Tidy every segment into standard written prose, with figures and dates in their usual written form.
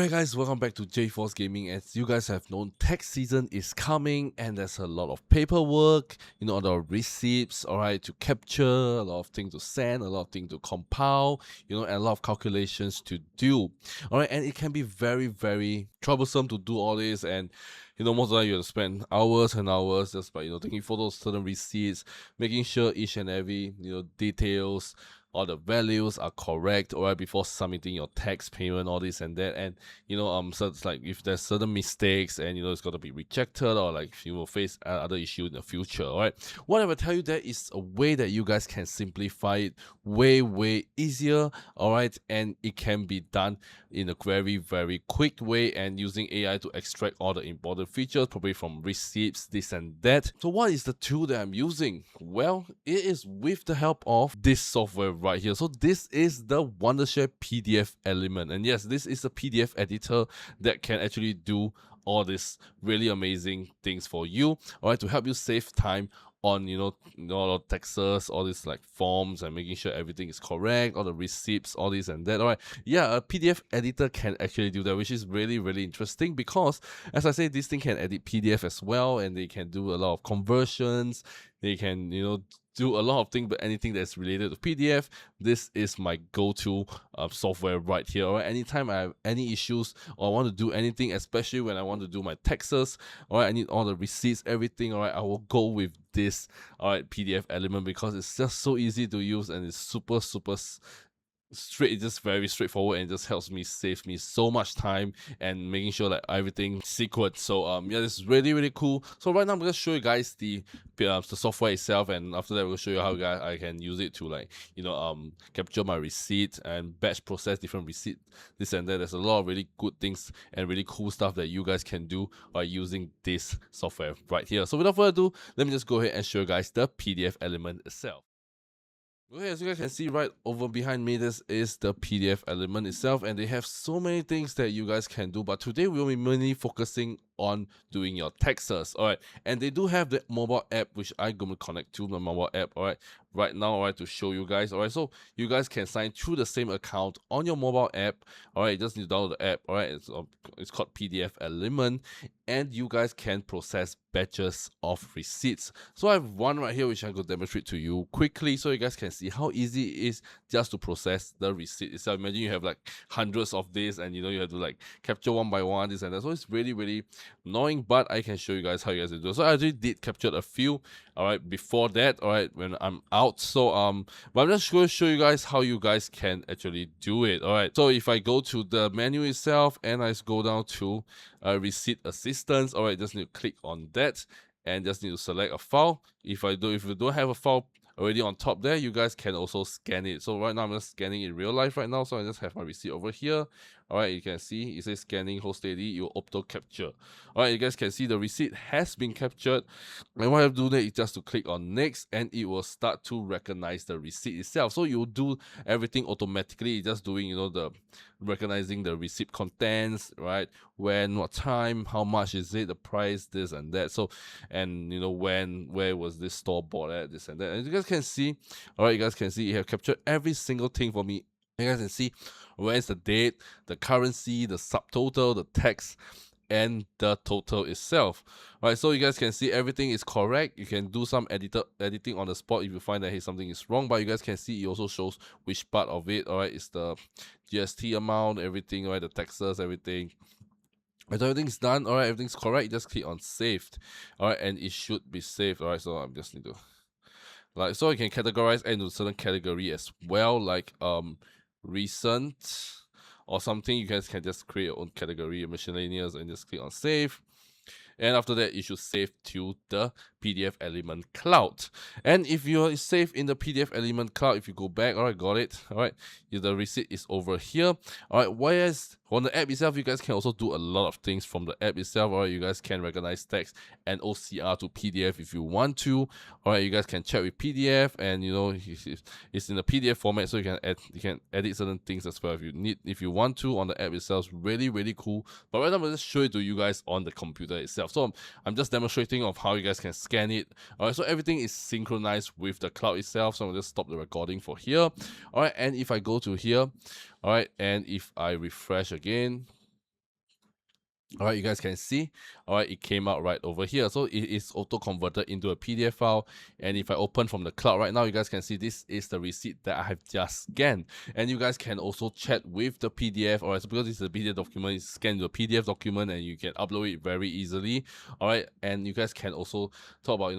Alright guys, welcome back to JForce Gaming. As you guys have known, tax season is coming and there's a lot of paperwork, a lot of receipts, alright, to capture, a lot of things to send, a lot of things to compile, and a lot of calculations to do. Alright, and it can be very, very troublesome to do all this, and most of the time you have to spend hours and hours just by taking photos of certain receipts, making sure each and every details, all the values are correct, alright, before submitting your tax payment, all this and that. And so it's like if there's certain mistakes and it's got to be rejected, or like you will face other issues in the future, alright. What I will tell you, there is a way that you guys can simplify it way easier, alright, and it can be done in a very, very quick way and using AI to extract all the important features, probably from receipts, this and that. So what is the tool that I'm using? Well, it is with the help of this software right here. So this is the Wondershare PDFelement, and yes, this is a PDF editor that can actually do all these really amazing things for you, alright, to help you save time on all taxes, all these like forms, and making sure everything is correct, all the receipts, all this and that. Alright, yeah, a PDF editor can actually do that, which is really interesting, because as I say, this thing can edit PDF as well, and they can do a lot of conversions. They can do a lot of things, but anything that's related to PDF, this is my go-to software right here. Alright, anytime I have any issues or I want to do anything, especially when I want to do my taxes, alright, I need all the receipts, everything, alright, I will go with this, alright, PDFelement, because it's just so easy to use and it's super straight. It's just very straightforward, and it just helps me save me so much time and making sure that everything sequenced. So yeah, this is really cool. So right now I'm gonna show you guys the software itself, and after that we'll show you how I can use it to capture my receipt and batch process different receipt, this and that. There's a lot of really good things and really cool stuff that you guys can do by using this software right here. So without further ado, let me just go ahead and show you guys the PDFelement itself. Okay, as you guys can see right over behind me, this is the PDFelement itself, and they have so many things that you guys can do, but today we'll be mainly focusing on doing your taxes, alright. And they do have the mobile app, which I'm going to connect to the mobile app, alright, right now, alright, to show you guys, alright. So you guys can sign through the same account on your mobile app, alright. You just need to download the app, alright. It's called PDFelement, and you guys can process batches of receipts. So I have one right here which I'm going to demonstrate to you quickly, so you guys can see how easy it is just to process the receipt itself. Imagine you have like hundreds of these, and you have to like capture one by one, this and that. So it's really annoying, but I can show you guys how you guys do it. So I actually did capture a few, alright, before that, alright, when I'm out. So but I'm just going to show you guys how you guys can actually do it, alright. So if I go to the menu itself and I go down to receipt assistance, alright, just need to click on that and just need to select a file. If you don't have a file already on top there, you guys can also scan it. So right now I'm just scanning in real life right now, so I just have my receipt over here. Alright, you can see it says scanning, hold steady, you auto capture. Alright, you guys can see the receipt has been captured, and what I have to do there is just to click on next, and it will start to recognize the receipt itself. So you do everything automatically. It's just doing the recognizing the receipt contents, right, when, what time, how much is it, the price, this and that. So, and when, where was this store bought at, this and that. And you guys can see, alright, you guys can see it have captured every single thing for me. You guys can see where's the date, the currency, the subtotal, the tax, and the total itself. Right, so you guys can see everything is correct. You can do some editing on the spot if you find that hey, something is wrong, but you guys can see it also shows which part of it, alright, is the GST amount, everything, right, the taxes, everything. When everything's done, alright, everything's correct, you just click on saved, alright, and it should be saved. Alright, so I just need to so you can categorize into certain category as well, like recent or something. You guys can just create your own category, miscellaneous, and just click on save. And after that, you should save to the PDFelement cloud. And if you're safe in the PDFelement cloud, if you go back, alright, got it, alright, the receipt is over here, alright. Whereas on the app itself, you guys can also do a lot of things from the app itself, alright. You guys can recognize text and OCR to PDF if you want to, alright. You guys can chat with PDF, and it's in the PDF format, so you can edit certain things as well if you want to on the app itself. Really cool. But right now I'm gonna just show it to you guys on the computer itself. So I'm just demonstrating of how you guys can scan it. Alright, so everything is synchronized with the cloud itself. So I'll just stop the recording for here. Alright, and if I go to here, alright, and if I refresh again, All right, you guys can see, all right, it came out right over here. So it is auto converted into a PDF file. And if I open from the cloud right now, you guys can see this is the receipt that I have just scanned. And you guys can also chat with the PDF. All right, so because it's a PDF document, you scan the PDF document and you can upload it very easily. All right, and you guys can also talk about,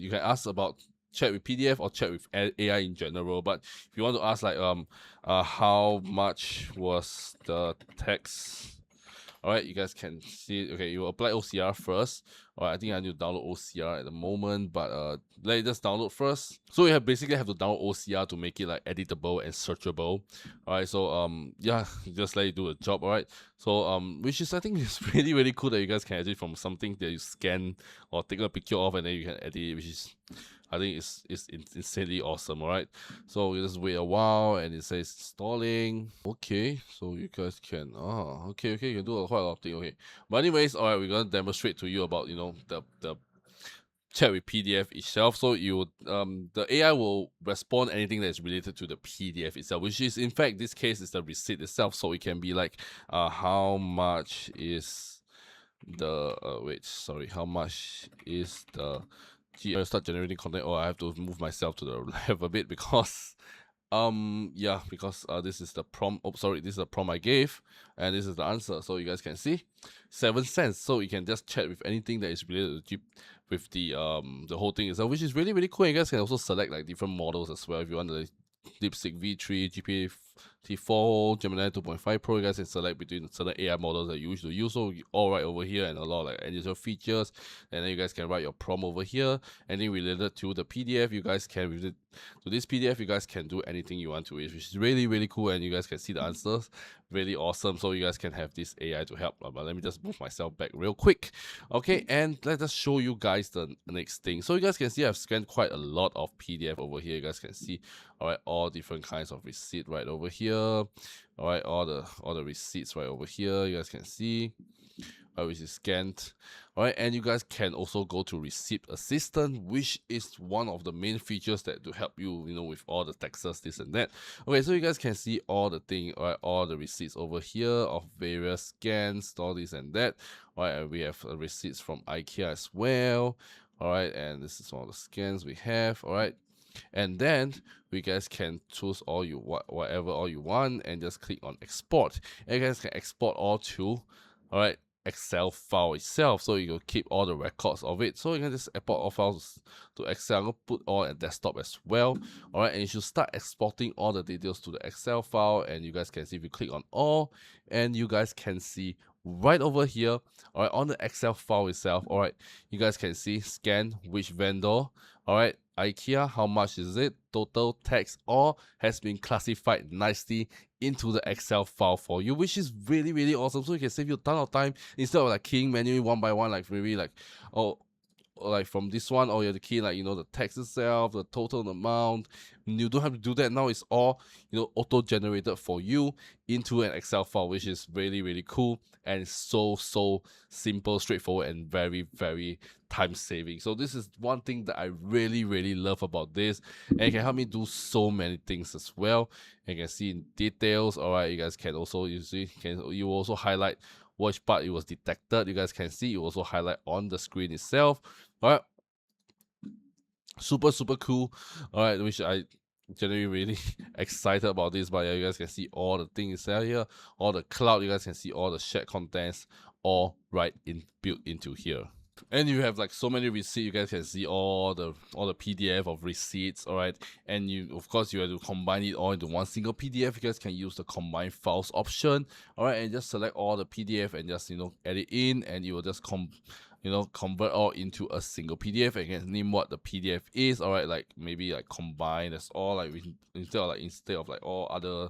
you can ask about chat with PDF or chat with AI in general. But if you want to ask like how much was the text. Alright, you guys can see, okay, you apply OCR first. Alright, I think I need to download OCR at the moment, but let it just download first. So you basically have to download OCR to make it like editable and searchable. Alright, so yeah, just let it do a job, alright. So which is, I think, is really cool that you guys can edit from something that you scan or take a picture of and then you can edit it, which is, I think it's insanely awesome, alright? So you just wait a while and it says installing. Okay, so you guys can, okay, you can do quite a lot of things, okay. But anyways, alright, we're gonna demonstrate to you about, the chat with PDF itself. So the AI will respond anything that is related to the PDF itself, which is, in fact, this case is the receipt itself. So it can be like, how much is the, how much is the, start generating content. I have to move myself to the left a bit because yeah, because this is the prompt. This is the prompt I gave, and this is the answer. So you guys can see 7 cents. So you can just chat with anything that is related to with the whole thing itself, which is really cool. You guys can also select like different models as well if you want the DeepSeek V3, GPA T4, Gemini 2.5 Pro. You guys can select between certain AI models that you wish to use. So all right over here, and a lot of like additional features. And then you guys can write your prompt over here. Anything related to the PDF, you guys can with it. To this PDF, you guys can do anything you want to it, which is really cool. And you guys can see the answers, really awesome. So you guys can have this AI to help. But let me just move myself back real quick. Okay, and let us show you guys the next thing. So you guys can see I've scanned quite a lot of PDF over here. You guys can see, all right, all different kinds of receipt right over here. All right, all the receipts right over here. You guys can see, which is scanned. All right, and you guys can also go to Receipt Assistant, which is one of the main features that to help you, with all the taxes, this and that. Okay, so you guys can see all the thing, all right, all the receipts over here of various scans, all this and that. All right, and we have receipts from IKEA as well. All right, and this is all the scans we have. All right. And then you guys can choose whatever all you want and just click on export. And you guys can export all to, all right, Excel file itself, so you can keep all the records of it. So you can just export all files to Excel. I'm gonna put all at desktop as well. All right, and you should start exporting all the details to the Excel file. And you guys can see if you click on all, and you guys can see right over here, all right, on the Excel file itself. All right, you guys can see scan which vendor. All right, IKEA, how much is it? Total text all has been classified nicely into the Excel file for you, which is really awesome. So you can save you a ton of time instead of like keying manually one by one, like maybe like, or like from this one, or you have to key like, the text itself, the total amount. You don't have to do that now. It's all, auto generated for you into an Excel file, which is really cool, and it's so simple, straightforward, and very time saving. So this is one thing that I really love about this, and it can help me do so many things as well. And you can see in details. All right, you guys can also you also highlight which part it was detected. You guys can see you also highlight on the screen itself. All right, super cool. All right, which I generally really excited about this. But yeah, you guys can see all the things out here, all the cloud. You guys can see all the shared contents all built into here. And you have like so many receipts. You guys can see all the PDF of receipts. All right, and of course you have to combine it all into one single PDF. You guys can use the combine files option. All right, and just select all the PDF and just edit in, and you will just convert all into a single PDF, and you can name what the PDF is. All right, like maybe like combine. That's all. Like instead of like all other,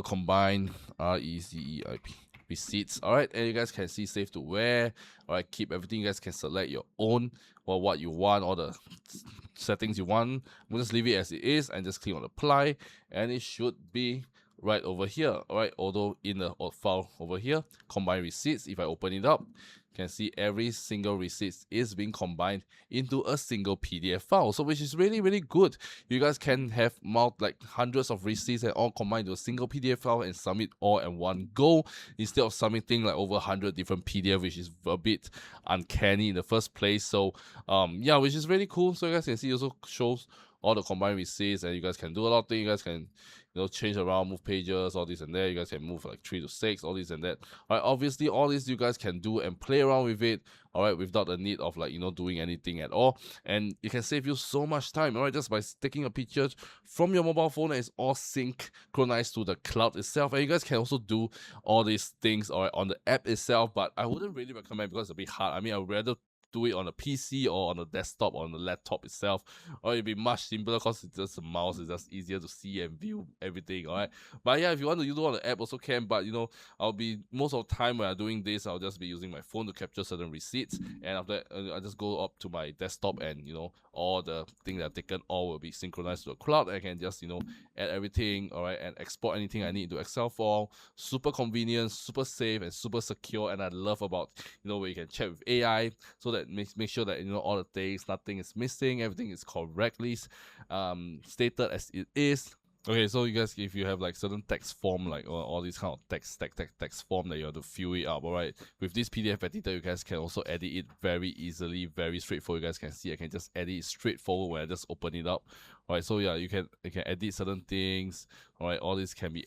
combine RECEIP receipts. All right, and you guys can see save to where. All right, keep everything. You guys can select your own or what you want, all the settings you want. We'll just leave it as it is and just click on apply, and it should be right over here. All right, although in the file over here, combine receipts, if I open it up, you can see every single receipt is being combined into a single PDF file. So which is really, really good. You guys can have like hundreds of receipts and all combined into a single PDF file and submit all in one go, instead of submitting like over 100 different PDF, which is a bit uncanny in the first place. So yeah, which is really cool. So you guys can see, also shows all the combined receipts, and you guys can do a lot of things. You guys can, you know, change around, move pages, all this and that. You guys can move like 3 to 6, all this and that. All right, obviously all this you guys can do and play around with it, all right, without the need of like, you know, doing anything at all. And it can save you so much time, all right, just by taking a picture from your mobile phone, and it's all synchronized to the cloud itself. And you guys can also do all these things, all right, on the app itself, but I wouldn't really recommend because it's a bit hard. I mean, I would rather do it on a PC or on a desktop or on the laptop itself, or it'd be much simpler because it's just a mouse. It's just easier to see and view everything, all right. But yeah, if you want to use it on the app also can, but you know, I'll be most of the time when I'm doing this, I'll just be using my phone to capture certain receipts, and after that I just go up to my desktop, and you know, all the things that I've taken all will be synchronized to the cloud. I can just, you know, add everything, all right, and export anything I need to Excel file. Super convenient, super safe, and super secure. And I love about, you know, where you can chat with AI, so that make sure that, you know, all the things, nothing is missing, everything is correctly stated as it is. Okay, so you guys, if you have like certain text form, like all these kind of text form that you have to fill it up, all right, with this PDF editor, you guys can also edit it very easily, very straightforward. You guys can see I can just edit it straightforward when I just open it up. All right, so yeah, you can edit certain things. All right, all this can be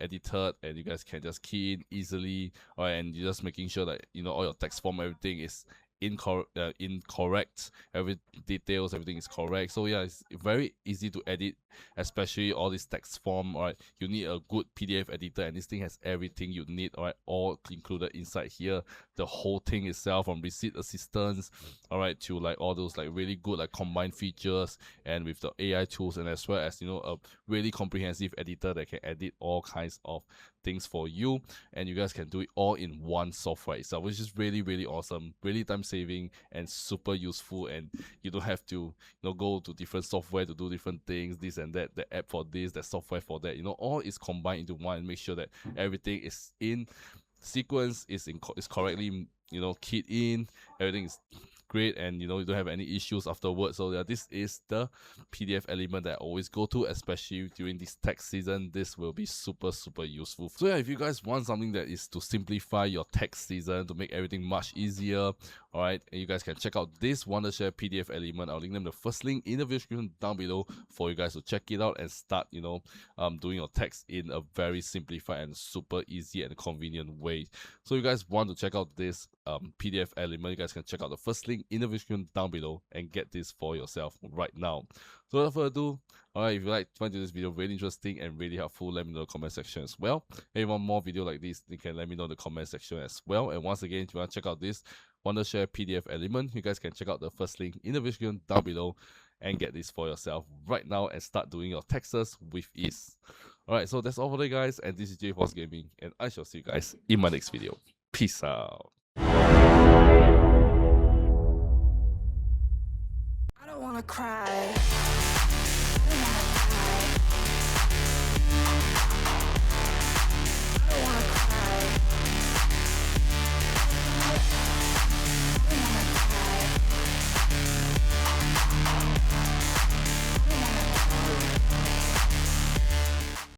edited, and you guys can just key in easily. All right, and you're just making sure that, you know, all your text form, everything is incorrect, every details, everything is correct. So yeah, it's very easy to edit, especially all this text form. All right, you need a good PDF editor, and this thing has everything you need, all right, all included inside here. The whole thing itself, from receipt assistance, all right, to like all those like really good like combined features, and with the AI tools, and as well as, you know, a really comprehensive editor that can edit all kinds of things for you, and you guys can do it all in one software itself, which is really, really awesome, really time saving and super useful. And you don't have to, you know, go to different software to do different things, this and that, the app for this, the software for that, you know, all is combined into one, and make sure that everything is in sequence, is correctly, you know, keyed in, everything is great, and you know, you don't have any issues afterwards. So yeah, this is the PDFelement that I always go to, especially during this tax season. This will be super useful. So yeah, if you guys want something that is to simplify your tax season, to make everything much easier, all right, and you guys can check out this Wondershare PDFelement. I'll link them the first link in the video description down below for you guys to check it out and start, you know, doing your tax in a very simplified and super easy and convenient way. So you guys want to check out this PDFelement, you guys can check out the first link in the description down below and get this for yourself right now. So without further ado, alright, if you find this video really interesting and really helpful, let me know in the comment section as well. If you want more video like this, you can let me know in the comment section as well. And once again, if you want to check out this Wondershare PDFelement, you guys can check out the first link in the description down below and get this for yourself right now and start doing your taxes with ease. Alright, so that's all for today, guys, and this is 𝖩 Gaming, and I shall see you guys in my next video. Peace out. I don't wanna cry.